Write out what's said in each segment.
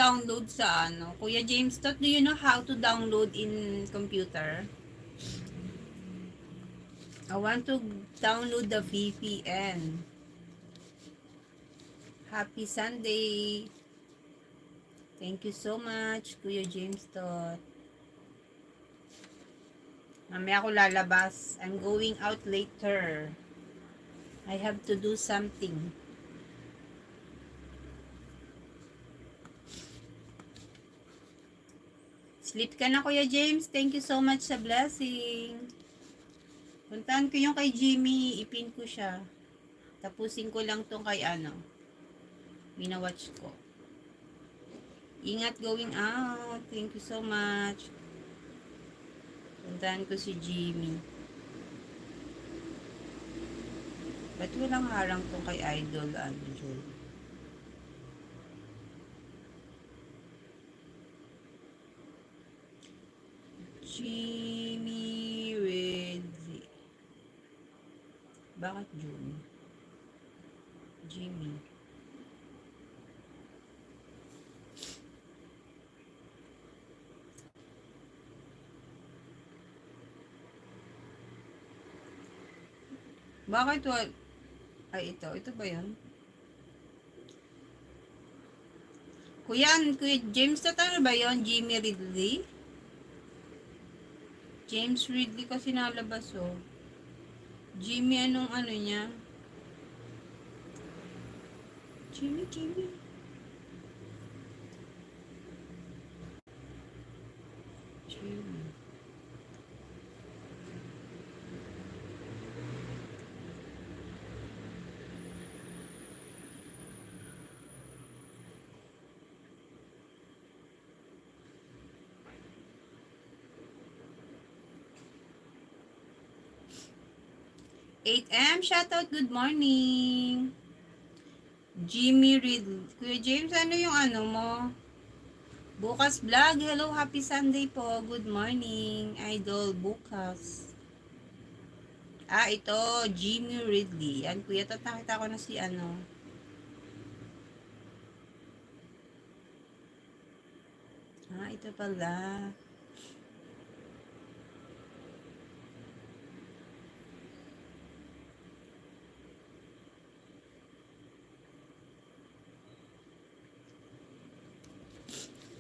download sa ano. Kuya James, do you know how to download in computer? I want to download the VPN. Happy Sunday. Thank you so much, Kuya James Tot. Mamaya ako lalabas. I'm going out later. I have to do something. Sleep ka na, Kuya James. Thank you so much sa blessing. Puntahan ko yung kay Jimmy. Ipin ko siya. Tapusin ko lang tong kay ano. Minawatch ko. Ingat going out. Thank you so much. Puntahan ko si Jimmy. Ba't walang harang tong kay Idol Angel? Jimmy Redzi. Bakit June? Jimmy. Bakit ay ito ba yun? Kuya James na tayo ba yun? Jimmy Ridley? James Ridley kasi nalabas oh. Jimmy anong ano niya? Jimmy. Jimmy. 8M, shoutout, good morning. Jimmy Riddle. Kuya James, ano yung ano mo? Bukas vlog. Hello, happy Sunday po. Good morning, Idol. Bukas. Ito, Jimmy Ridley. Yan, kuya, nakita ko na si ano. Ito pala.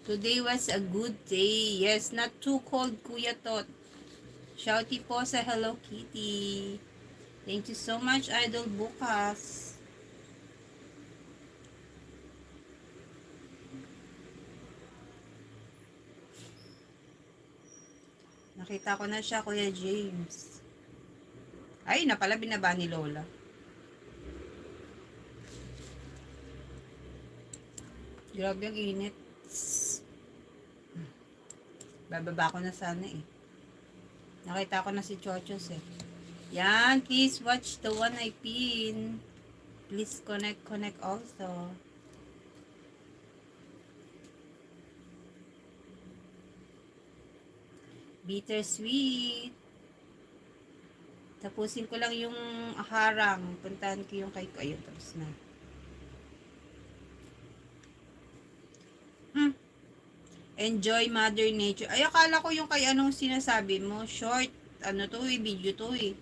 Today was a good day. Yes, not too cold, Kuya Tot. Shouty po sa Hello Kitty. Thank you so much, Idol. Bukas. Nakita ko na siya, Kuya James. Ay, na pala binaba ni Lola. Grabe ang init. Bababa ko na sana eh. Nakita ko na si Chochos eh. Yan, please watch the one I pin. Please connect also. Bittersweet. Tapusin ko lang yung harang. Puntahan ko yung kay ko. Ayun, tapos na. Enjoy Mother Nature. Ay, akala ko yung kay anong sinasabi mo. Short. Ano to eh, video to eh.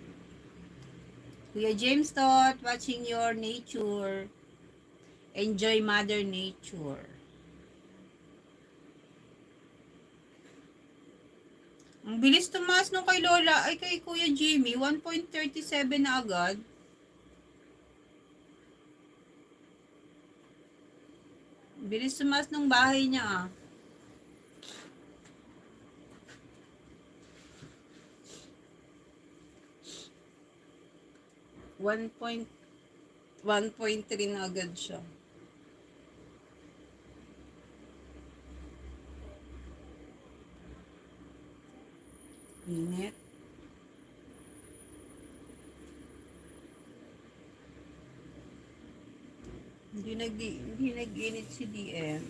Kuya James Tot, watching your nature. Enjoy Mother Nature. Ang bilis tumaas nung kay Lola. Ay, kay Kuya Jimmy, 1.37 na agad. Bilis tumaas nung bahay niya ah. One point 1.3 na agad siya. Init. Hindi nag-init si DM.